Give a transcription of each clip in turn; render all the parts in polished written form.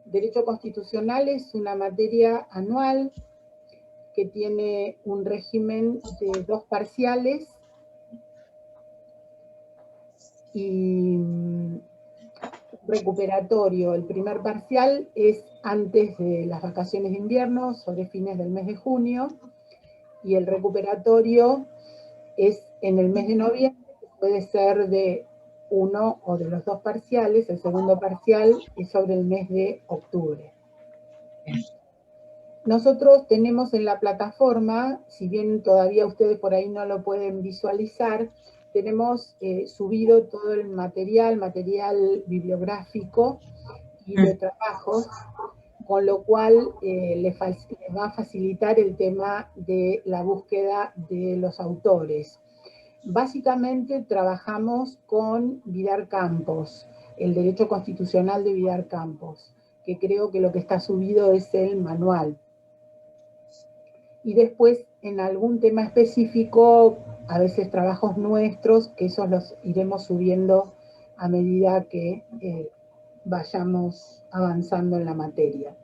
Derecho constitucional es una materia anual que tiene un régimen de 2 parciales y recuperatorio. El primer parcial es antes de las vacaciones de invierno, sobre fines del mes de junio, y el recuperatorio es en el mes de noviembre, que puede ser de uno o de los 2 parciales. El segundo parcial es sobre el mes de octubre. Nosotros tenemos en la plataforma, si bien todavía ustedes por ahí no lo pueden visualizar, tenemos subido todo el material bibliográfico y de trabajos, con lo cual les va a facilitar el tema de la búsqueda de los autores. Básicamente trabajamos con Vidar Campos, el derecho constitucional de Vidar Campos, que creo que lo que está subido es el manual. Y después, en algún tema específico, a veces trabajos nuestros, que esos los iremos subiendo a medida que vayamos avanzando en la materia.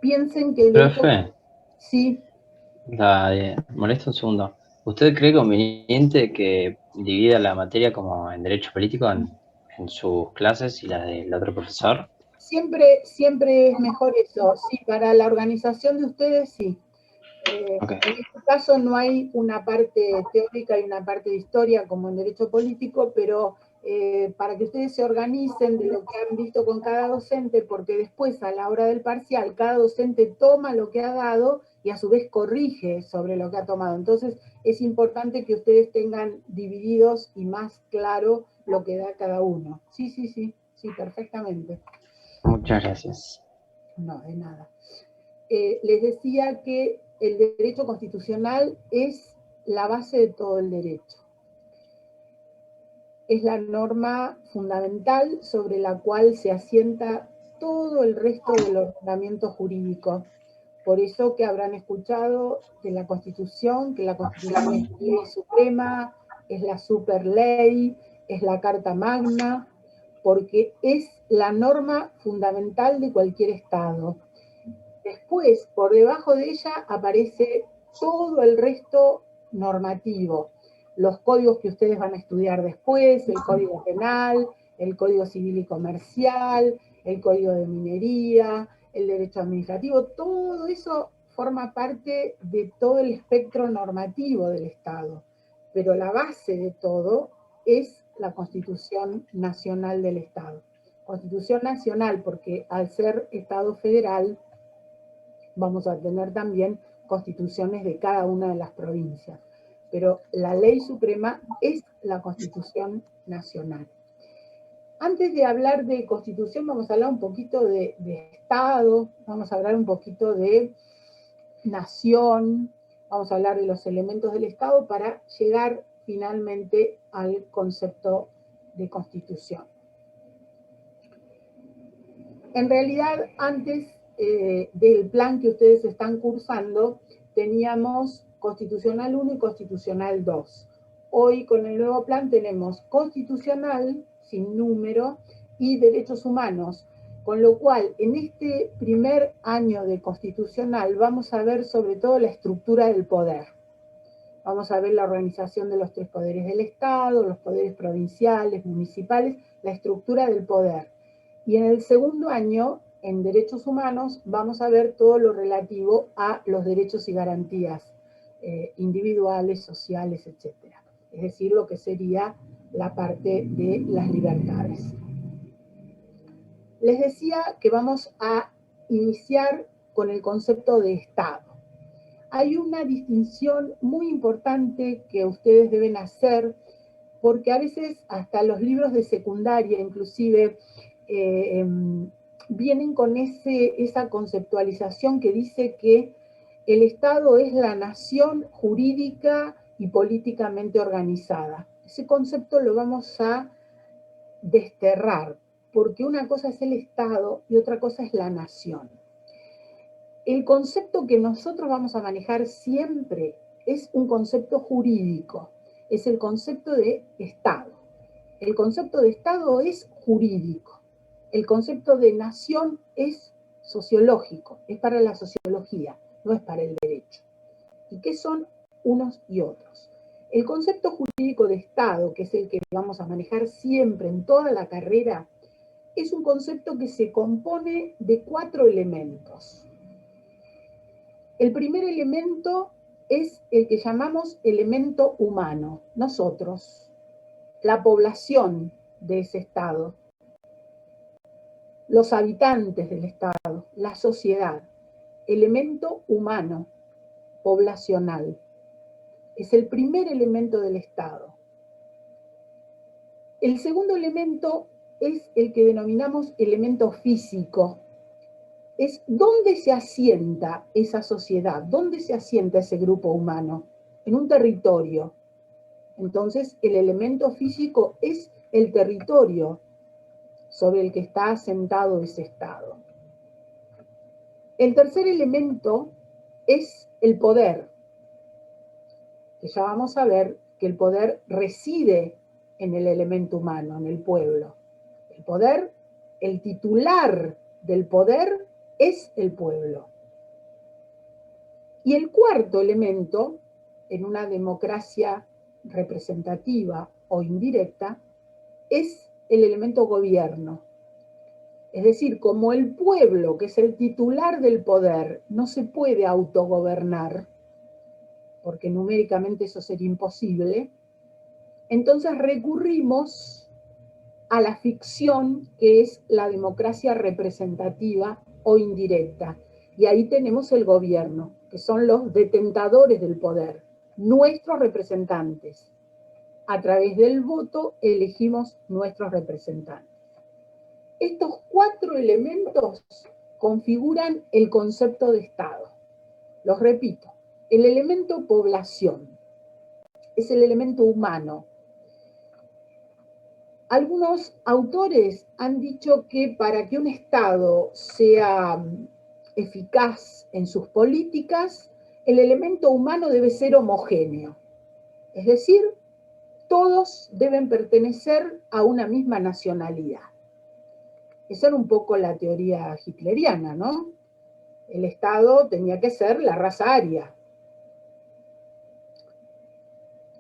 Piensen que el derecho... Profe, Sí. molesta un segundo. ¿Usted cree conveniente que divida la materia como en derecho político en sus clases y la del otro profesor? Siempre es mejor eso. Sí, para la organización de ustedes, sí. Okay. En este caso no hay una parte teórica y una parte de historia como en derecho político, pero para que ustedes se organicen de lo que han visto con cada docente, porque después a la hora del parcial cada docente toma lo que ha dado y a su vez corrige sobre lo que ha tomado. Entonces es importante que ustedes tengan divididos y más claro lo que da cada uno. Sí, perfectamente. Muchas gracias. No, de nada. Les decía que el derecho constitucional es la base de todo el derecho. Es la norma fundamental sobre la cual se asienta todo el resto del ordenamiento jurídico. Por eso que habrán escuchado de la Constitución, que la Constitución es la ley suprema, es la superley, es la Carta Magna, porque es la norma fundamental de cualquier Estado. Después, por debajo de ella, aparece todo el resto normativo. Los códigos que ustedes van a estudiar después, el Código Penal, el Código Civil y Comercial, el Código de Minería, el Derecho Administrativo, todo eso forma parte de todo el espectro normativo del Estado. Pero la base de todo es la Constitución Nacional del Estado. Constitución Nacional porque al ser Estado federal, vamos a tener también constituciones de cada una de las provincias. Pero la ley suprema es la Constitución Nacional. Antes de hablar de Constitución, vamos a hablar un poquito de Estado, vamos a hablar un poquito de nación, vamos a hablar de los elementos del Estado para llegar finalmente al concepto de Constitución. En realidad, antes del plan que ustedes están cursando, teníamos Constitucional 1 y Constitucional 2. Hoy con el nuevo plan tenemos Constitucional, sin número, y Derechos Humanos, con lo cual en este primer año de Constitucional vamos a ver sobre todo la estructura del poder. Vamos a ver la organización de los 3 poderes del Estado, los poderes provinciales, municipales, la estructura del poder. Y en el segundo año, en Derechos Humanos, vamos a ver todo lo relativo a los derechos y garantías individuales, sociales, etc. Es decir, lo que sería la parte de las libertades. Les decía que vamos a iniciar con el concepto de Estado. Hay una distinción muy importante que ustedes deben hacer, porque a veces hasta los libros de secundaria, inclusive, vienen con esa conceptualización que dice que el Estado es la nación jurídica y políticamente organizada. Ese concepto lo vamos a desterrar, porque una cosa es el Estado y otra cosa es la nación. El concepto que nosotros vamos a manejar siempre es un concepto jurídico, es el concepto de Estado. El concepto de Estado es jurídico. El concepto de nación es sociológico, es para la sociología, no es para el derecho. ¿Y qué son unos y otros? El concepto jurídico de Estado, que es el que vamos a manejar siempre en toda la carrera, es un concepto que se compone de 4 elementos. El primer elemento es el que llamamos elemento humano, nosotros, la población de ese Estado, los habitantes del Estado, la sociedad, elemento humano, poblacional. Es el primer elemento del Estado. El segundo elemento es el que denominamos elemento físico. Es dónde se asienta esa sociedad, dónde se asienta ese grupo humano, en un territorio. Entonces, el elemento físico es el territorio sobre el que está asentado ese Estado. El tercer elemento es el poder, que ya vamos a ver que el poder reside en el elemento humano, en el pueblo. El poder, el titular del poder es el pueblo. Y el cuarto elemento, en una democracia representativa o indirecta, es el elemento gobierno. Es decir, como el pueblo, que es el titular del poder, no se puede autogobernar, porque numéricamente eso sería imposible, entonces recurrimos a la ficción que es la democracia representativa o indirecta. Y ahí tenemos el gobierno, que son los detentadores del poder, nuestros representantes. A través del voto elegimos nuestros representantes. Estos 4 elementos configuran el concepto de Estado. Los repito, el elemento población es el elemento humano. Algunos autores han dicho que para que un Estado sea eficaz en sus políticas, el elemento humano debe ser homogéneo. Es decir, todos deben pertenecer a una misma nacionalidad. Esa era un poco la teoría hitleriana, ¿no? El Estado tenía que ser la raza aria.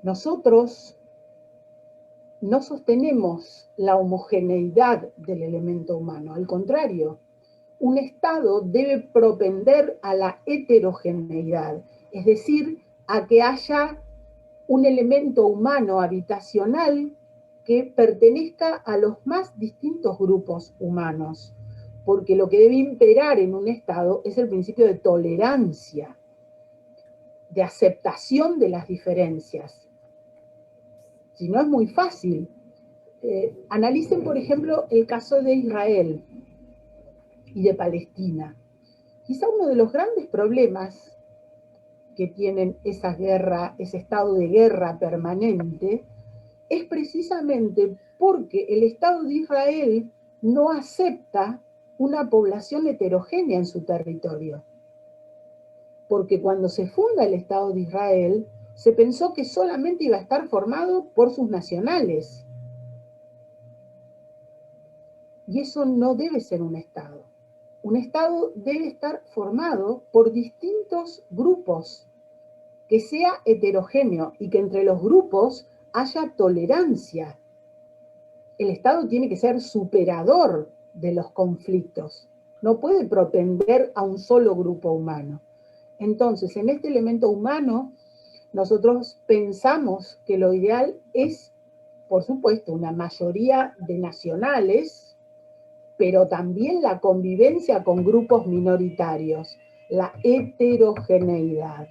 Nosotros no sostenemos la homogeneidad del elemento humano, al contrario, un Estado debe propender a la heterogeneidad, es decir, a que haya un elemento humano habitacional que pertenezca a los más distintos grupos humanos, porque lo que debe imperar en un Estado es el principio de tolerancia, de aceptación de las diferencias. Si no, es muy fácil. Analicen, por ejemplo, el caso de Israel y de Palestina. Quizá uno de los grandes problemas que tienen esa guerra, ese estado de guerra permanente, es precisamente porque el Estado de Israel no acepta una población heterogénea en su territorio. Porque cuando se funda el Estado de Israel, se pensó que solamente iba a estar formado por sus nacionales. Y eso no debe ser un Estado. Un Estado debe estar formado por distintos grupos, que sea heterogéneo y que entre los grupos haya tolerancia. El Estado tiene que ser superador de los conflictos, no puede propender a un solo grupo humano. Entonces, en este elemento humano, nosotros pensamos que lo ideal es, por supuesto, una mayoría de nacionales, pero también la convivencia con grupos minoritarios, la heterogeneidad.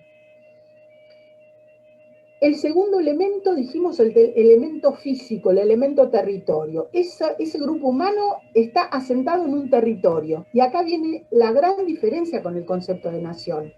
El segundo elemento, dijimos, el elemento físico, el elemento territorio. Ese grupo humano está asentado en un territorio. Y acá viene la gran diferencia con el concepto de nación.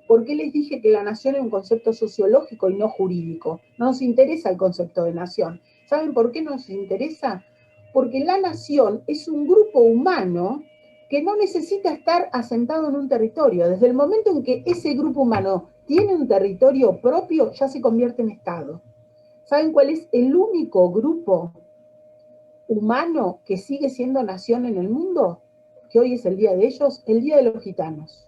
¿Por qué les dije que la nación es un concepto sociológico y no jurídico? No nos interesa el concepto de nación. ¿Saben por qué nos interesa? Porque la nación es un grupo humano que no necesita estar asentado en un territorio. Desde el momento en que ese grupo humano tiene un territorio propio, ya se convierte en Estado. ¿Saben cuál es el único grupo humano que sigue siendo nación en el mundo, que hoy es el día de ellos, el día de los gitanos.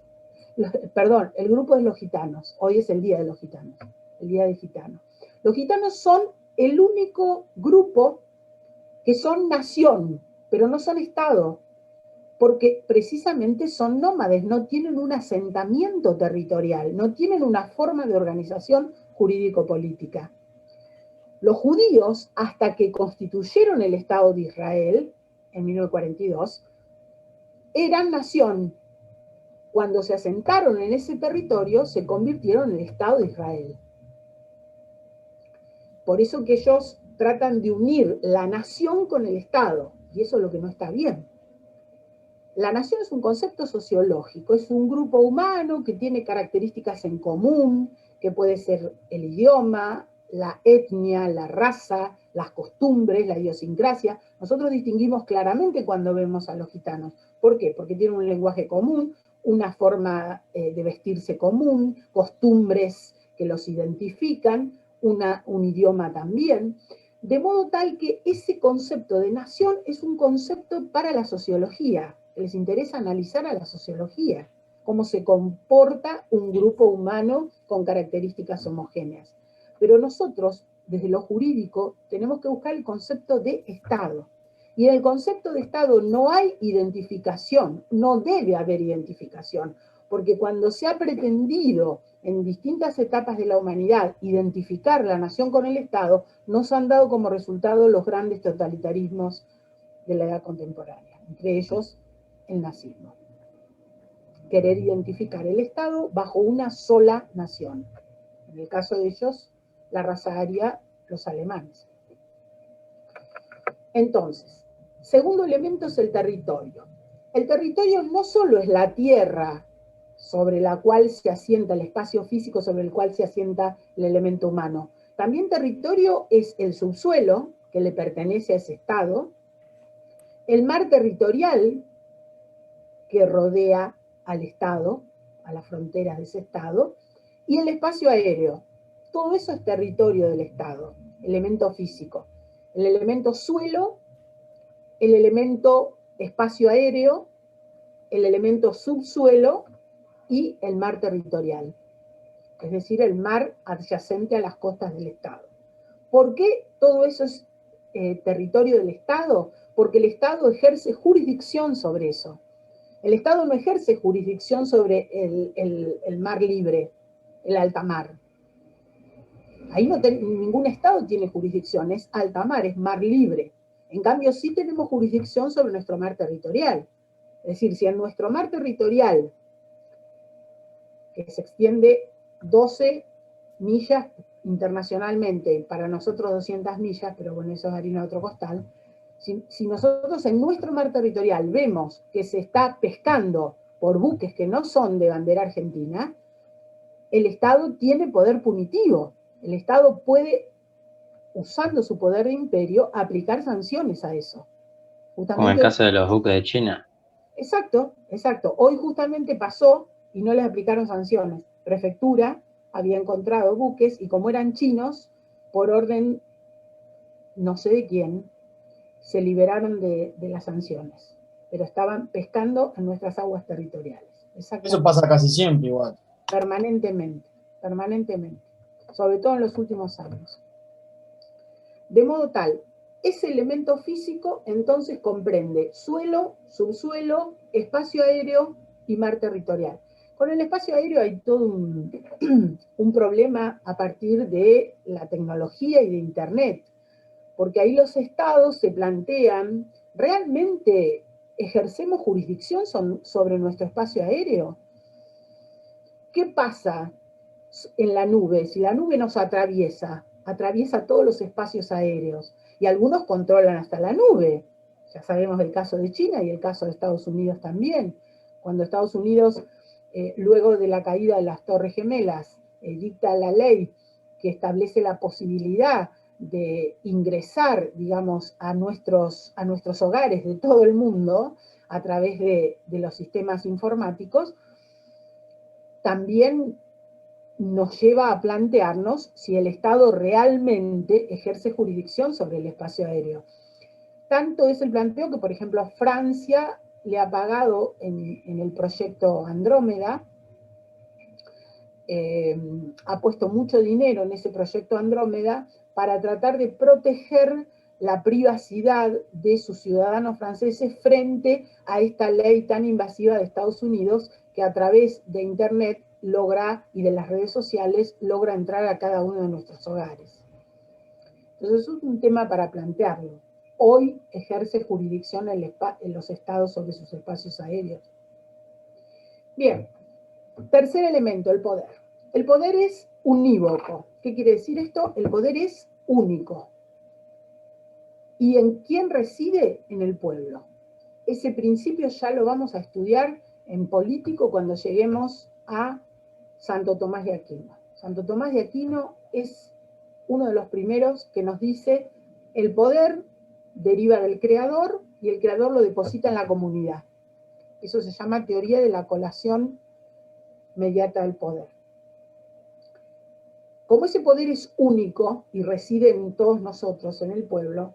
Perdón, el grupo de los gitanos, hoy es el día de los gitanos, el día de gitanos. Los gitanos son el único grupo que son nación, pero no son Estado, porque precisamente son nómades, no tienen un asentamiento territorial, no tienen una forma de organización jurídico-política. Los judíos, hasta que constituyeron el Estado de Israel, en 1942, eran nación. Cuando se asentaron en ese territorio, se convirtieron en el Estado de Israel. Por eso que ellos tratan de unir la nación con el Estado, y eso es lo que no está bien. La nación es un concepto sociológico, es un grupo humano que tiene características en común, que puede ser el idioma, la etnia, la raza, las costumbres, la idiosincrasia. Nosotros distinguimos claramente cuando vemos a los gitanos. ¿Por qué? Porque tienen un lenguaje común, una forma de vestirse común, costumbres que los identifican, un idioma también. De modo tal que ese concepto de nación es un concepto para la sociología. Les interesa analizar a la sociología, cómo se comporta un grupo humano con características homogéneas. Pero nosotros, desde lo jurídico, tenemos que buscar el concepto de Estado. Y en el concepto de Estado no hay identificación, no debe haber identificación, porque cuando se ha pretendido en distintas etapas de la humanidad identificar la nación con el Estado, nos han dado como resultado los grandes totalitarismos de la edad contemporánea, entre ellos el nazismo. Querer identificar el Estado bajo una sola nación. En el caso de ellos, la raza aria, los alemanes. Entonces, segundo elemento es el territorio. El territorio no solo es la tierra sobre la cual se asienta el espacio físico, sobre el cual se asienta el elemento humano. También territorio es el subsuelo, que le pertenece a ese Estado, el mar territorial, que rodea al Estado, a las fronteras de ese Estado, y el espacio aéreo. Todo eso es territorio del Estado, elemento físico. El elemento suelo, el elemento espacio aéreo, el elemento subsuelo y el mar territorial, es decir, el mar adyacente a las costas del Estado. ¿Por qué todo eso es territorio del Estado? Porque el Estado ejerce jurisdicción sobre eso. El Estado no ejerce jurisdicción sobre el mar libre, el alta mar. Ahí ningún Estado tiene jurisdicción, es alta mar, es mar libre. En cambio, sí tenemos jurisdicción sobre nuestro mar territorial. Es decir, si en nuestro mar territorial, que se extiende 12 millas internacionalmente, para nosotros 200 millas, pero bueno, eso es harina de otro costal, si nosotros en nuestro mar territorial vemos que se está pescando por buques que no son de bandera argentina, el Estado tiene poder punitivo. El Estado puede, usando su poder de imperio, aplicar sanciones a eso. Justamente, como en el caso de los buques de China. Exacto, exacto. Hoy justamente pasó y no les aplicaron sanciones. Prefectura había encontrado buques y como eran chinos, por orden no sé de quién, se liberaron de las sanciones. Pero estaban pescando en nuestras aguas territoriales. Eso pasa casi siempre igual. Permanentemente, permanentemente. Sobre todo en los últimos años. De modo tal, ese elemento físico entonces comprende suelo, subsuelo, espacio aéreo y mar territorial. Con el espacio aéreo hay todo un problema a partir de la tecnología y de Internet, porque ahí los estados se plantean, ¿realmente ejercemos jurisdicción sobre nuestro espacio aéreo? ¿Qué pasa en la nube? Si la nube nos atraviesa todos los espacios aéreos, y algunos controlan hasta la nube. Ya sabemos el caso de China y el caso de Estados Unidos también. Cuando Estados Unidos, luego de la caída de las Torres Gemelas, dicta la ley que establece la posibilidad de ingresar, digamos, a nuestros hogares de todo el mundo a través de los sistemas informáticos, también nos lleva a plantearnos si el Estado realmente ejerce jurisdicción sobre el espacio aéreo. Tanto es el planteo que, por ejemplo, Francia le ha pagado en el proyecto Andrómeda, ha puesto mucho dinero en ese proyecto Andrómeda para tratar de proteger la privacidad de sus ciudadanos franceses frente a esta ley tan invasiva de Estados Unidos que a través de Internet logra, y de las redes sociales, logra entrar a cada uno de nuestros hogares. Entonces es un tema para plantearlo. Hoy ejerce jurisdicción en los estados sobre sus espacios aéreos. Bien, tercer elemento, el poder. El poder es unívoco. ¿Qué quiere decir esto? El poder es único. ¿Y en quién reside? En el pueblo. Ese principio ya lo vamos a estudiar en político cuando lleguemos a Santo Tomás de Aquino. Santo Tomás de Aquino es uno de los primeros que nos dice el poder deriva del creador y el creador lo deposita en la comunidad. Eso se llama teoría de la colación mediata del poder. Como ese poder es único y reside en todos nosotros, en el pueblo,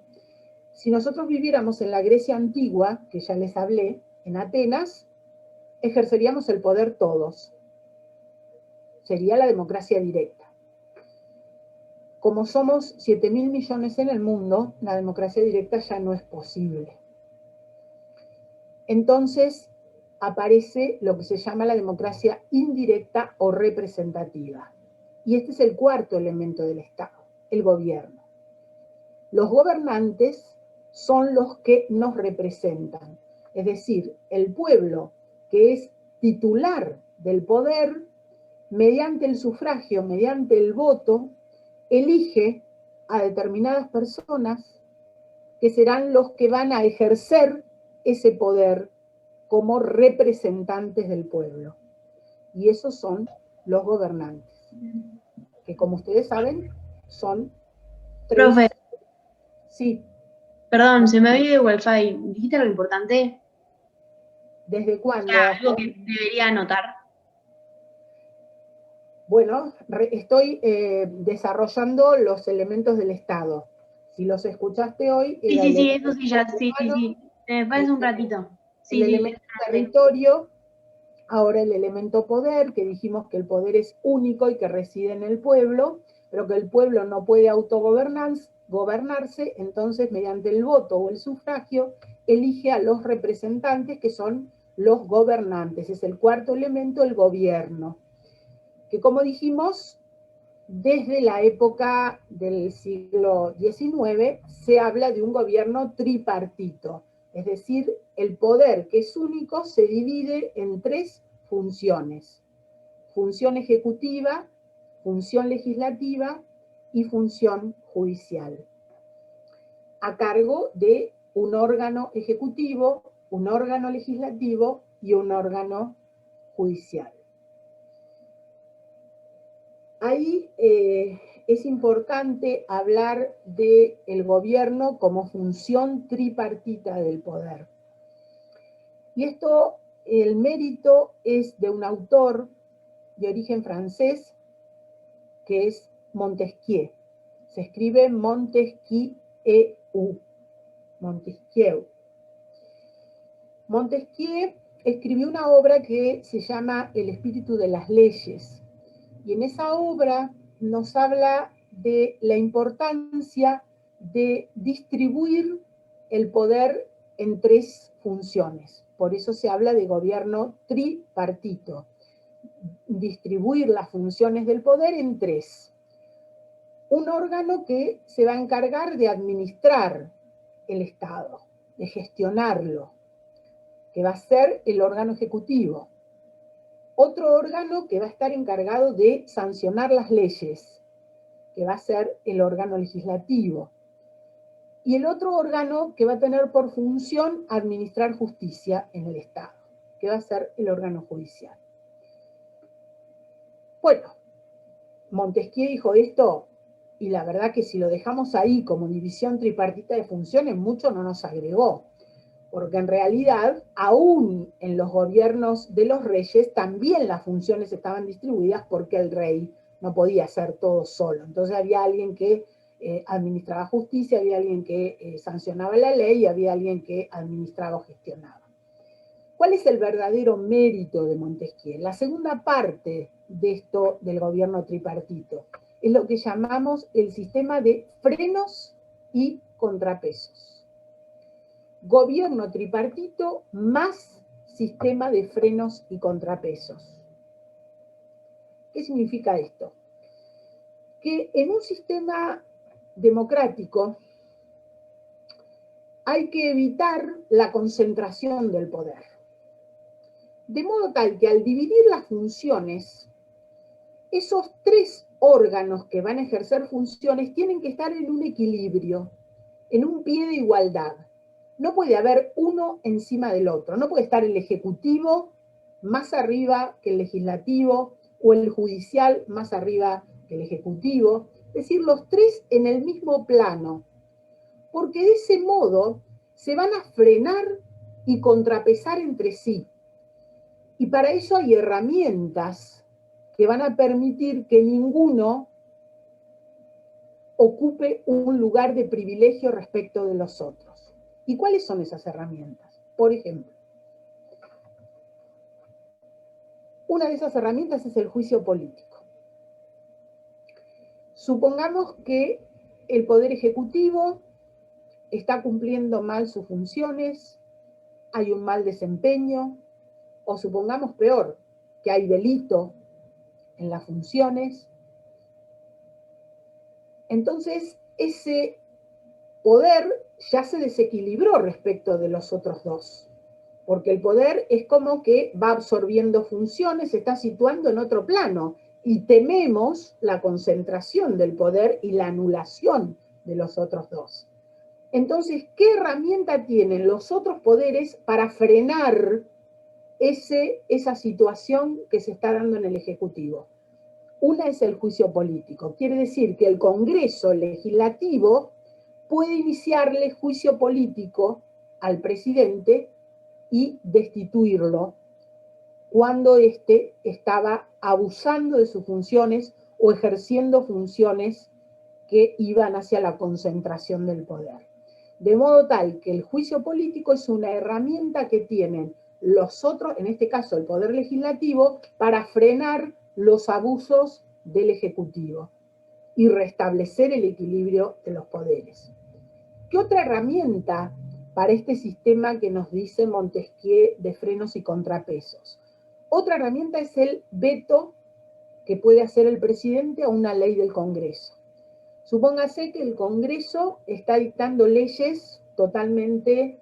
si nosotros viviéramos en la Grecia antigua, que ya les hablé, en Atenas, ejerceríamos el poder todos. Sería la democracia directa. Como somos 7.000 millones en el mundo, la democracia directa ya no es posible. Entonces aparece lo que se llama la democracia indirecta o representativa. Y este es el cuarto elemento del Estado, el gobierno. Los gobernantes son los que nos representan, es decir, el pueblo que es titular del poder, mediante el sufragio, mediante el voto, elige a determinadas personas que serán los que van a ejercer ese poder como representantes del pueblo. Y esos son los gobernantes, que como ustedes saben, son tres... Profe. Sí. Perdón, se me ha ido el wifi. ¿Dijiste algo importante? ¿Desde cuándo? Algo que debería anotar. Bueno, estoy desarrollando los elementos del Estado. Si los escuchaste hoy... Sí, eso sí, ya, sí. Me parece un ratito. El elemento territorio, ahora el elemento poder, que dijimos que el poder es único y que reside en el pueblo, pero que el pueblo no puede autogobernarse, entonces mediante el voto o el sufragio elige a los representantes que son los gobernantes. Es el cuarto elemento, el gobierno, que como dijimos, desde la época del siglo XIX se habla de un gobierno tripartito, es decir, el poder que es único se divide en tres funciones: función ejecutiva, función legislativa y función judicial, a cargo de un órgano ejecutivo, un órgano legislativo y un órgano judicial. Ahí es importante hablar del gobierno como función tripartita del poder. Y esto, el mérito es de un autor de origen francés, que es Montesquieu. Se escribe Montesquieu. Montesquieu. Montesquieu escribió una obra que se llama El espíritu de las leyes. Y en esa obra nos habla de la importancia de distribuir el poder en tres funciones. Por eso se habla de gobierno tripartito. Distribuir las funciones del poder en tres. Un órgano que se va a encargar de administrar el Estado, de gestionarlo, que va a ser el órgano ejecutivo. Otro órgano que va a estar encargado de sancionar las leyes, que va a ser el órgano legislativo. Y el otro órgano que va a tener por función administrar justicia en el Estado, que va a ser el órgano judicial. Bueno, Montesquieu dijo esto, y la verdad que si lo dejamos ahí como división tripartita de funciones, mucho no nos agregó. Porque en realidad, aún en los gobiernos de los reyes, también las funciones estaban distribuidas porque el rey no podía hacer todo solo. Entonces había alguien que administraba justicia, había alguien que sancionaba la ley y había alguien que administraba o gestionaba. ¿Cuál es el verdadero mérito de Montesquieu? La segunda parte de esto del gobierno tripartito es lo que llamamos el sistema de frenos y contrapesos. Gobierno tripartito más sistema de frenos y contrapesos. ¿Qué significa esto? Que en un sistema democrático hay que evitar la concentración del poder. De modo tal que al dividir las funciones, esos tres órganos que van a ejercer funciones tienen que estar en un equilibrio, en un pie de igualdad. No puede haber uno encima del otro. No puede estar el ejecutivo más arriba que el legislativo o el judicial más arriba que el ejecutivo. Es decir, los tres en el mismo plano. Porque de ese modo se van a frenar y contrapesar entre sí. Y para eso hay herramientas que van a permitir que ninguno ocupe un lugar de privilegio respecto de los otros. ¿Y cuáles son esas herramientas? Por ejemplo, una de esas herramientas es el juicio político. Supongamos que el Poder Ejecutivo está cumpliendo mal sus funciones, hay un mal desempeño, o supongamos peor, que hay delito en las funciones. Entonces, ese poder ya se desequilibró respecto de los otros dos, porque el poder es como que va absorbiendo funciones, se está situando en otro plano, y tememos la concentración del poder y la anulación de los otros dos. Entonces, ¿qué herramienta tienen los otros poderes para frenar esa situación que se está dando en el Ejecutivo? Una es el juicio político. Quiere decir que el Congreso Legislativo puede iniciarle juicio político al presidente y destituirlo cuando éste estaba abusando de sus funciones o ejerciendo funciones que iban hacia la concentración del poder. De modo tal que el juicio político es una herramienta que tienen los otros, en este caso el Poder Legislativo, para frenar los abusos del Ejecutivo y restablecer el equilibrio de los poderes. ¿Qué otra herramienta para este sistema que nos dice Montesquieu de frenos y contrapesos? Otra herramienta es el veto que puede hacer el presidente a una ley del Congreso. Supóngase que el Congreso está dictando leyes totalmente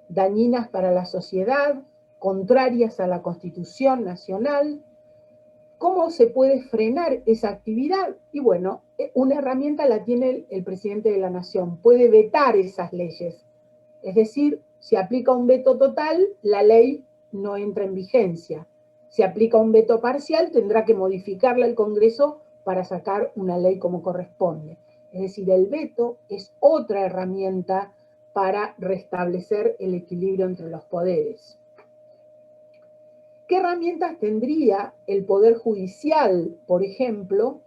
dañinas para la sociedad, contrarias a la Constitución Nacional. ¿Cómo se puede frenar esa actividad? Y bueno, una herramienta la tiene el presidente de la Nación, puede vetar esas leyes. Es decir, si aplica un veto total, la ley no entra en vigencia. Si aplica un veto parcial, tendrá que modificarla el Congreso para sacar una ley como corresponde. Es decir, el veto es otra herramienta para restablecer el equilibrio entre los poderes. ¿Qué herramientas tendría el Poder Judicial, por ejemplo,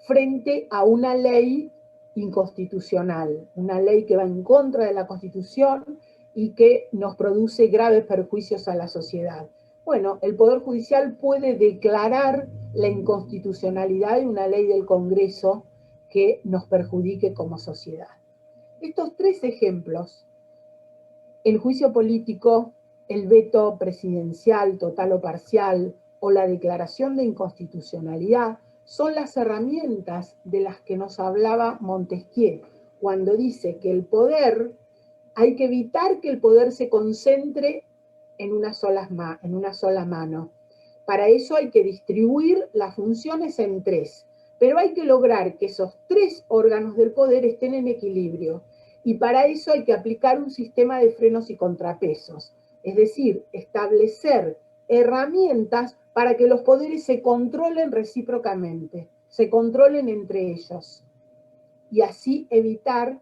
frente a una ley inconstitucional? Una ley que va en contra de la Constitución y que nos produce graves perjuicios a la sociedad. Bueno, el Poder Judicial puede declarar la inconstitucionalidad de una ley del Congreso que nos perjudique como sociedad. Estos tres ejemplos, el juicio político, el veto presidencial total o parcial o la declaración de inconstitucionalidad, son las herramientas de las que nos hablaba Montesquieu cuando dice que el poder, hay que evitar que el poder se concentre en una sola mano. Para eso hay que distribuir las funciones en tres, pero hay que lograr que esos tres órganos del poder estén en equilibrio, y para eso hay que aplicar un sistema de frenos y contrapesos. Es decir, establecer herramientas para que los poderes se controlen recíprocamente, se controlen entre ellos, y así evitar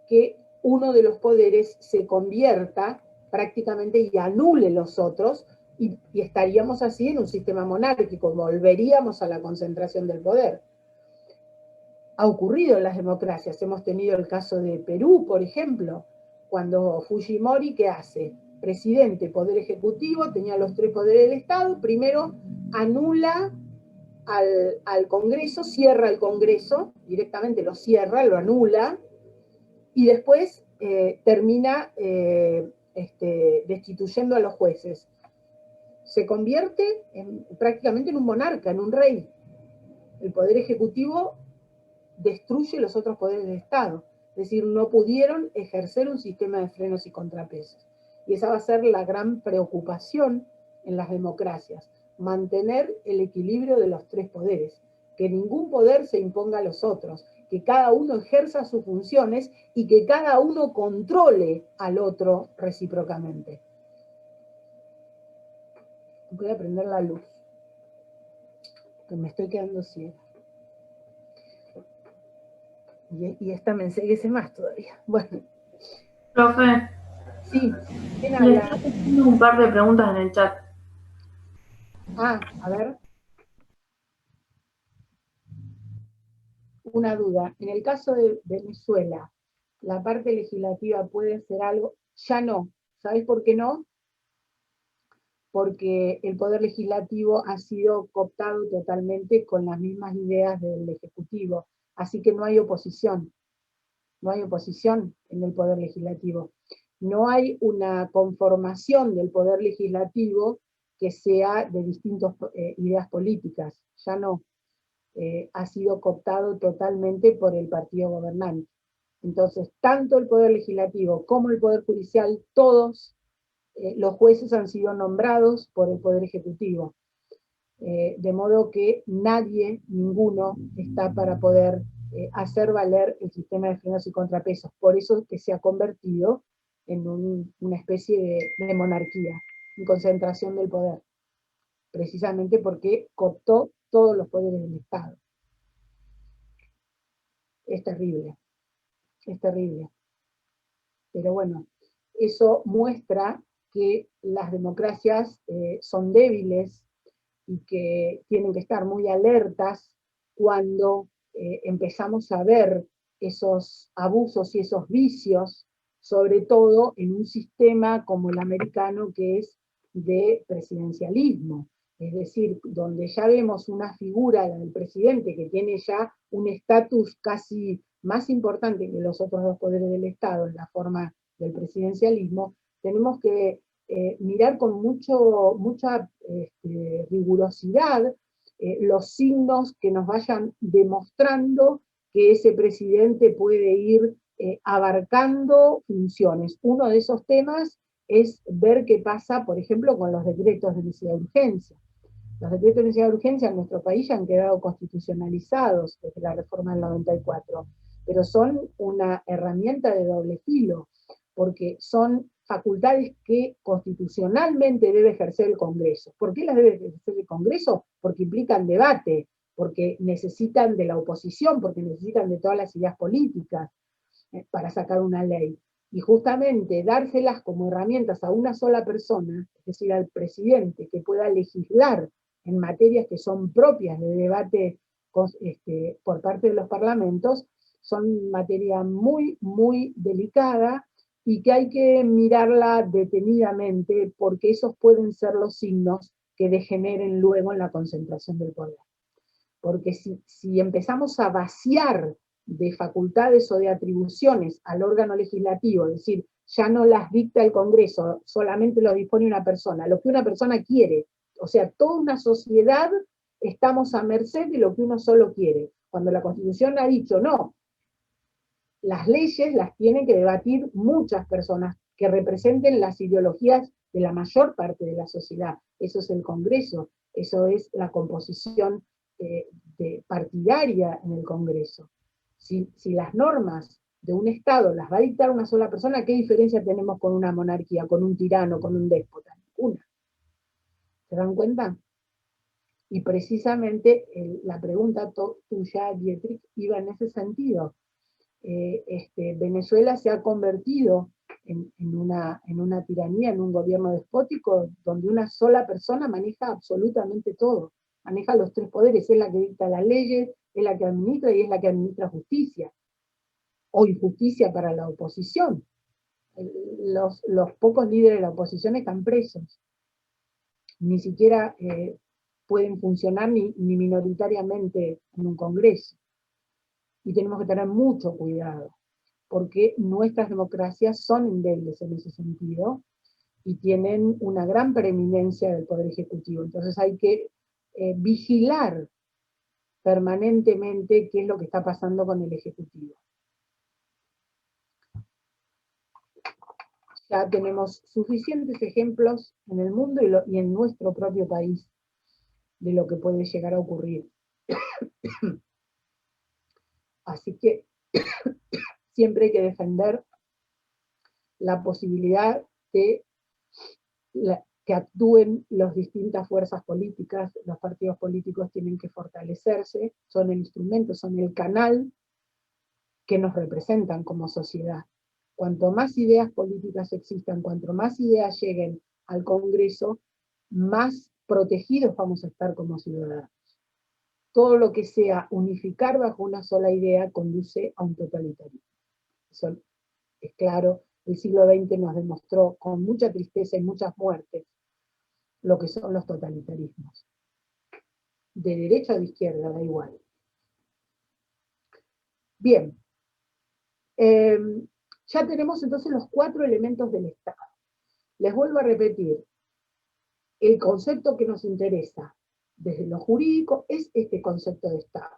que uno de los poderes se convierta prácticamente y anule los otros, y estaríamos así en un sistema monárquico, volveríamos a la concentración del poder. ha ocurrido en las democracias. Hemos tenido el caso de Perú, por ejemplo, cuando Fujimori, ¿qué hace? Presidente, Poder Ejecutivo, tenía los 3 poderes del Estado, primero anula al Congreso, cierra el Congreso, directamente lo cierra, lo anula, y después termina destituyendo a los jueces. Se convierte prácticamente en un monarca, en un rey. El Poder Ejecutivo destruye los otros poderes del Estado. Es decir, no pudieron ejercer un sistema de frenos y contrapesos. Y esa va a ser la gran preocupación en las democracias, mantener el equilibrio de los 3 poderes, que ningún poder se imponga a los otros, que cada uno ejerza sus funciones y que cada uno controle al otro recíprocamente. Voy a prender la luz, que me estoy quedando ciega. Y esta me enseguece más todavía. Bueno. Profe. Sí, ¿quién Le habla? estoy haciendo un par de preguntas en el chat. A ver. Una duda. En el caso de Venezuela, ¿la parte legislativa puede hacer algo? Ya no. ¿Sabes por qué no? Porque el poder legislativo ha sido cooptado totalmente con las mismas ideas del Ejecutivo. Así que no hay oposición. No hay oposición en el poder legislativo. No hay una conformación del poder legislativo que sea de distintas ideas políticas. Ya no. Ha sido cooptado totalmente por el partido gobernante. Entonces, tanto el Poder Legislativo como el Poder Judicial, todos los jueces han sido nombrados por el Poder Ejecutivo. De modo que nadie, ninguno, está para poder hacer valer el sistema de frenos y contrapesos. Por eso que se ha convertido en una especie de monarquía, en concentración del poder. Precisamente porque cooptó todos los poderes del Estado. Es terrible, es terrible. Pero bueno, eso muestra que las democracias son débiles y que tienen que estar muy alertas cuando empezamos a ver esos abusos y esos vicios, sobre todo en un sistema como el americano que es de presidencialismo. Es decir, donde ya vemos una figura, la del presidente, que tiene ya un estatus casi más importante que los otros 2 poderes del Estado en la forma del presidencialismo, tenemos que mirar con mucha rigurosidad los signos que nos vayan demostrando que ese presidente puede ir abarcando funciones. Uno de esos temas es ver qué pasa, por ejemplo, con los decretos de necesidad de urgencia. Los decretos de necesidad de urgencia en nuestro país ya han quedado constitucionalizados desde la reforma del 94, pero son una herramienta de doble filo, porque son facultades que constitucionalmente debe ejercer el Congreso. ¿Por qué las debe ejercer el Congreso? Porque implican debate, porque necesitan de la oposición, porque necesitan de todas las ideas políticas para sacar una ley. Y justamente dárselas como herramientas a una sola persona, es decir, al presidente, que pueda legislar en materias que son propias de debate por parte de los parlamentos, son materia muy, muy delicada y que hay que mirarla detenidamente porque esos pueden ser los signos que degeneren luego en la concentración del poder. Porque si empezamos a vaciar de facultades o de atribuciones al órgano legislativo, es decir, ya no las dicta el Congreso, solamente lo dispone una persona, lo que una persona quiere, o sea, toda una sociedad estamos a merced de lo que uno solo quiere. Cuando la Constitución ha dicho, no, las leyes las tienen que debatir muchas personas que representen las ideologías de la mayor parte de la sociedad. Eso es el Congreso, eso es la composición partidaria en el Congreso. Si las normas de un Estado las va a dictar una sola persona, ¿qué diferencia tenemos con una monarquía, con un tirano, con un déspota? Ninguna. ¿Se dan cuenta? Y precisamente la pregunta tuya, Dietrich, iba en ese sentido. Venezuela se ha convertido en una tiranía, en un gobierno despótico, donde una sola persona maneja absolutamente todo. maneja los tres poderes, es la que dicta las leyes, es la que administra y es la que administra justicia, o injusticia para la oposición. Los pocos líderes de la oposición están presos, ni siquiera pueden funcionar ni minoritariamente en un congreso. Y tenemos que tener mucho cuidado, porque nuestras democracias son endebles en ese sentido, y tienen una gran preeminencia del Poder Ejecutivo. Entonces hay que vigilar permanentemente qué es lo que está pasando con el Ejecutivo. Ya tenemos suficientes ejemplos en el mundo y en nuestro propio país de lo que puede llegar a ocurrir. Así que siempre hay que defender la posibilidad de que actúen las distintas fuerzas políticas. Los partidos políticos tienen que fortalecerse, son el instrumento, son el canal que nos representan como sociedad. Cuanto más ideas políticas existan, cuanto más ideas lleguen al Congreso, más protegidos vamos a estar como ciudadanos. Todo lo que sea unificar bajo una sola idea conduce a un totalitarismo. Eso es claro, el siglo XX nos demostró con mucha tristeza y muchas muertes lo que son los totalitarismos. De derecha o de izquierda, da igual. Bien. Ya tenemos entonces los 4 elementos del Estado. Les vuelvo a repetir, el concepto que nos interesa desde lo jurídico es este concepto de Estado.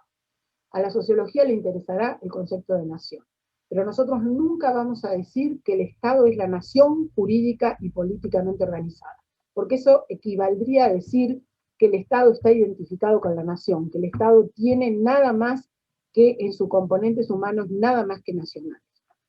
A la sociología le interesará el concepto de nación, pero nosotros nunca vamos a decir que el Estado es la nación jurídica y políticamente organizada, porque eso equivaldría a decir que el Estado está identificado con la nación, que el Estado tiene nada más que en sus componentes humanos, nada más que nacionales.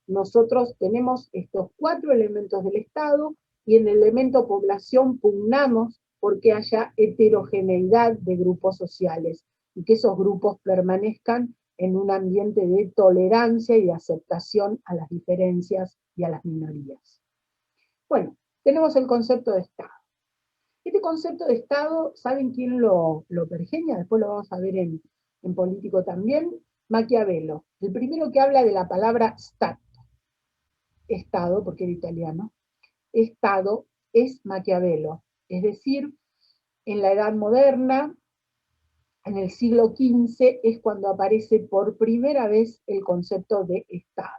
Nosotros tenemos estos 4 elementos del Estado y en el elemento población pugnamos porque haya heterogeneidad de grupos sociales y que esos grupos permanezcan en un ambiente de tolerancia y de aceptación a las diferencias y a las minorías. Bueno, tenemos el concepto de Estado. Este concepto de Estado, ¿saben quién lo pergeña? Después lo vamos a ver en Político también. Maquiavelo, el primero que habla de la palabra Stato. Estado, porque era italiano, Estado es Maquiavelo, es decir, en la Edad Moderna, en el siglo XV, es cuando aparece por primera vez el concepto de Estado.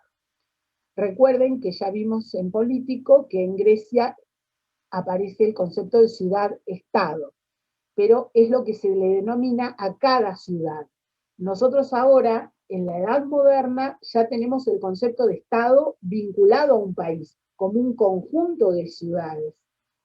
Recuerden que ya vimos en Político que en Grecia aparece el concepto de ciudad-estado, pero es lo que se le denomina a cada ciudad. Nosotros ahora, en la Edad Moderna, ya tenemos el concepto de Estado vinculado a un país, como un conjunto de ciudades.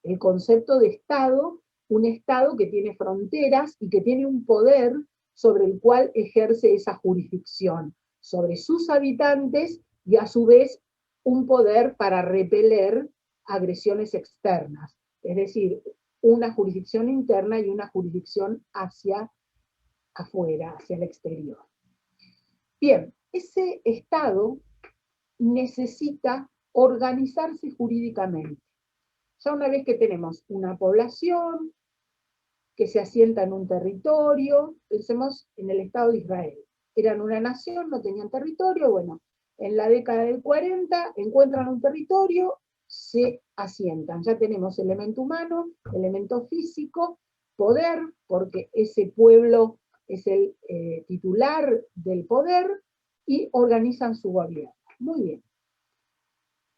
El concepto de Estado, un Estado que tiene fronteras y que tiene un poder sobre el cual ejerce esa jurisdicción, sobre sus habitantes y a su vez un poder para repeler agresiones externas. Es decir, una jurisdicción interna y una jurisdicción hacia afuera, hacia el exterior. Bien, ese Estado necesita organizarse jurídicamente. Ya una vez que tenemos una población que se asienta en un territorio, pensemos en el Estado de Israel. Eran una nación, no tenían territorio, bueno, en la década del 40 encuentran un territorio, se asientan. Ya tenemos elemento humano, elemento físico, poder, porque ese pueblo es el titular del poder, y organizan su gobierno. Muy bien.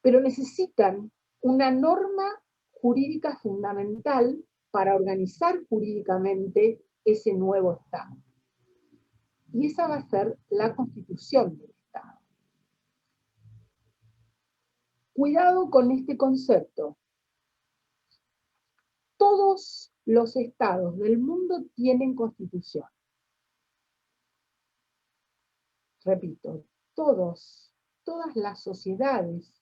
Pero necesitan una norma jurídica fundamental para organizar jurídicamente ese nuevo Estado. Y esa va a ser la Constitución del Estado. Cuidado con este concepto. Todos los estados del mundo tienen constitución. Repito, todas las sociedades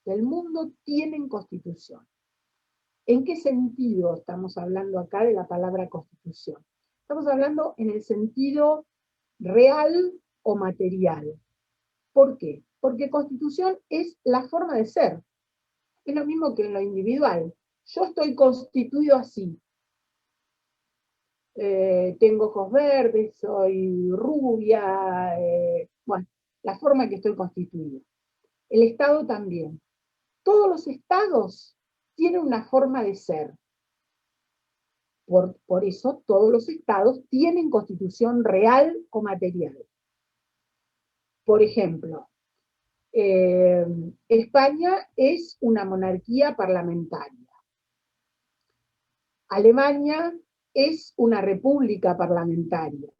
del mundo tienen constitución. ¿En qué sentido estamos hablando acá de la palabra constitución? Estamos hablando en el sentido real o material. ¿Por qué? Porque constitución es la forma de ser. Es lo mismo que en lo individual. Yo estoy constituido así. tengo ojos verdes, soy rubia, bueno, la forma que estoy constituida. El Estado también. Todos los estados tienen una forma de ser. Por eso todos los estados tienen constitución real o material. Por ejemplo, España es una monarquía parlamentaria. Alemania es una república parlamentaria.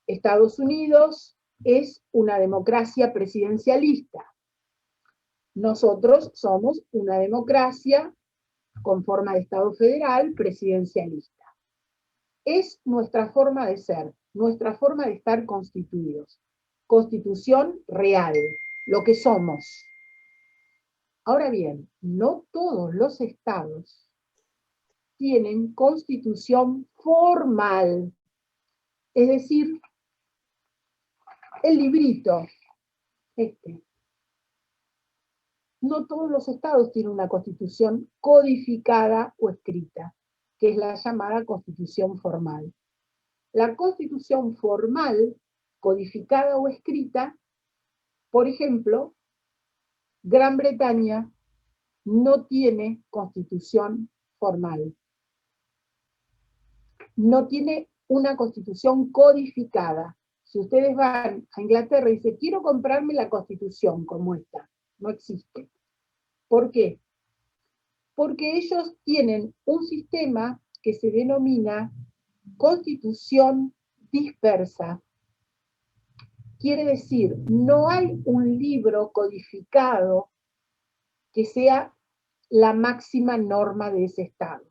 Estados Unidos es una democracia presidencialista. Nosotros somos una democracia con forma de Estado federal presidencialista. Es nuestra forma de ser, nuestra forma de estar constituidos. Constitución real, lo que somos. Ahora bien, no todos los estados tienen constitución formal, es decir, el librito, no todos los estados tienen una constitución codificada o escrita, que es la llamada constitución formal. La constitución formal, codificada o escrita, por ejemplo, Gran Bretaña no tiene constitución formal. No tiene una constitución codificada. Si ustedes van a Inglaterra y dicen, quiero comprarme la constitución como esta, no existe. ¿Por qué? Porque ellos tienen un sistema que se denomina constitución dispersa. Quiere decir, no hay un libro codificado que sea la máxima norma de ese estado.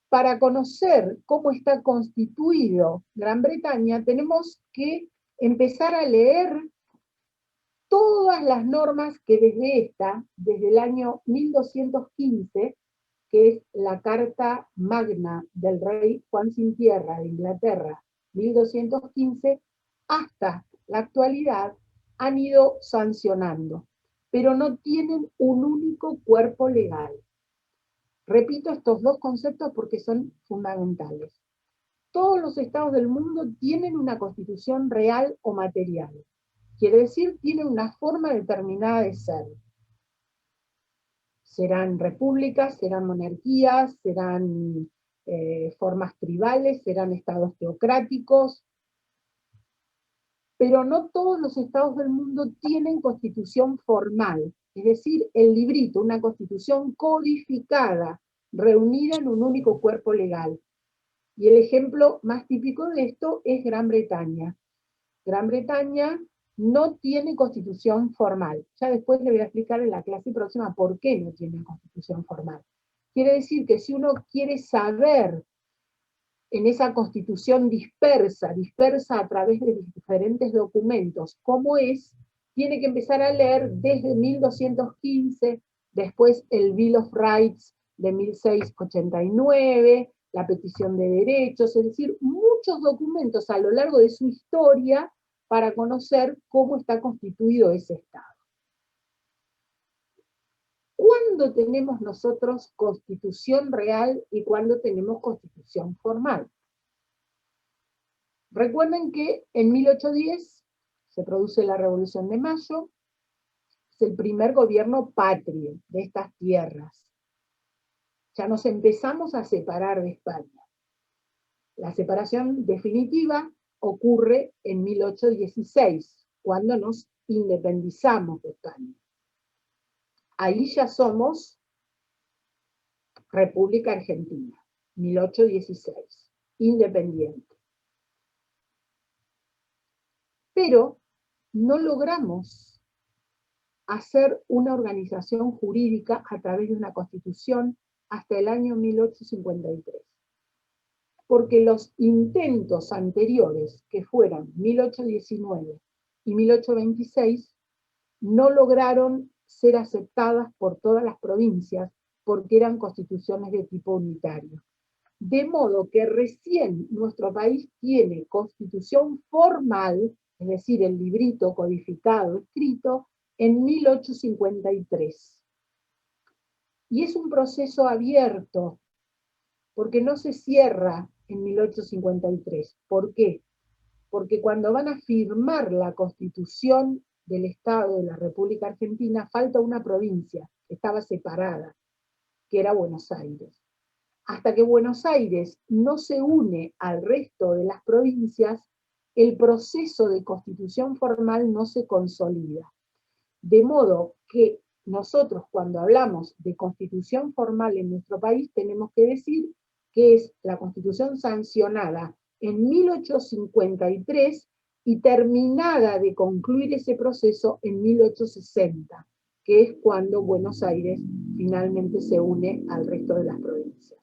Para conocer cómo está constituido Gran Bretaña, tenemos que empezar a leer todas las normas que desde el año 1215, que es la Carta Magna del rey Juan Sin Tierra de Inglaterra, 1215, hasta la actualidad, han ido sancionando, pero no tienen un único cuerpo legal. Repito estos dos conceptos porque son fundamentales. Todos los estados del mundo tienen una constitución real o material. Quiere decir, tienen una forma determinada de ser. Serán repúblicas, serán monarquías, serán formas tribales, serán estados teocráticos, pero no todos los estados del mundo tienen constitución formal, es decir, el librito, una constitución codificada, reunida en un único cuerpo legal. Y el ejemplo más típico de esto es Gran Bretaña. Gran Bretaña no tiene constitución formal. Ya después le voy a explicar en la clase próxima por qué no tiene constitución formal. Quiere decir que si uno quiere saber en esa constitución dispersa a través de diferentes documentos, cómo es, tiene que empezar a leer desde 1215, después el Bill of Rights de 1689, la petición de derechos, es decir, muchos documentos a lo largo de su historia para conocer cómo está constituido ese Estado. ¿Cuándo tenemos nosotros constitución real y cuándo tenemos constitución formal? Recuerden que en 1810 se produce la Revolución de Mayo, es el primer gobierno patrio de estas tierras. Ya nos empezamos a separar de España. La separación definitiva ocurre en 1816, cuando nos independizamos de España. Ahí ya somos República Argentina, 1816, independiente. Pero no logramos hacer una organización jurídica a través de una constitución hasta el año 1853. Porque los intentos anteriores, que fueron 1819 y 1826, no lograron ser aceptadas por todas las provincias porque eran constituciones de tipo unitario. De modo que recién nuestro país tiene constitución formal, es decir, el librito codificado, escrito, en 1853. Y es un proceso abierto, porque no se cierra en 1853. ¿Por qué? Porque cuando van a firmar la Constitución del Estado de la República Argentina, falta una provincia que estaba separada, que era Buenos Aires. Hasta que Buenos Aires no se une al resto de las provincias, el proceso de constitución formal no se consolida. De modo que nosotros, cuando hablamos de constitución formal en nuestro país, tenemos que decir que es la constitución sancionada en 1853 y terminada de concluir ese proceso en 1860, que es cuando Buenos Aires finalmente se une al resto de las provincias.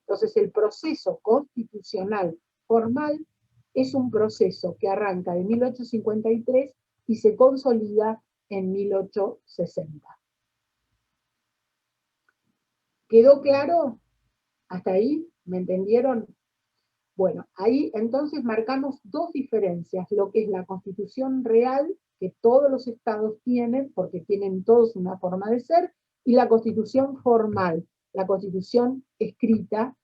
Entonces, el proceso constitucional formal es un proceso que arranca de 1853 y se consolida en 1860. ¿Quedó claro? ¿Hasta ahí? ¿Me entendieron? Bueno, ahí entonces marcamos dos diferencias, lo que es la constitución real, que todos los estados tienen, porque tienen todos una forma de ser, y la constitución formal, la constitución escrita,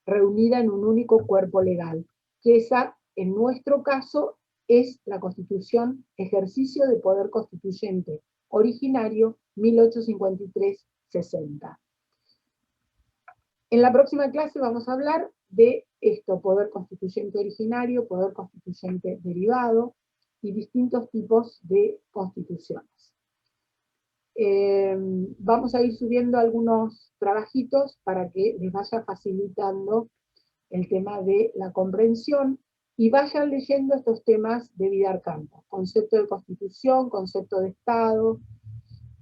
reunida en un único cuerpo legal, que esa, en nuestro caso, es la Constitución Ejercicio de Poder Constituyente, originario 1853-60. En la próxima clase vamos a hablar de esto, poder constituyente originario, poder constituyente derivado y distintos tipos de constituciones. Vamos a ir subiendo algunos trabajitos para que les vaya facilitando el tema de la comprensión y vayan leyendo estos temas de Vidar Campos. Concepto de constitución, concepto de Estado,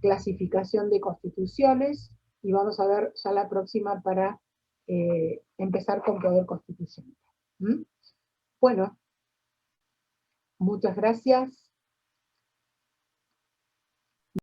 clasificación de constituciones, y vamos a ver ya la próxima para empezar con poder constituyente. Bueno, muchas gracias.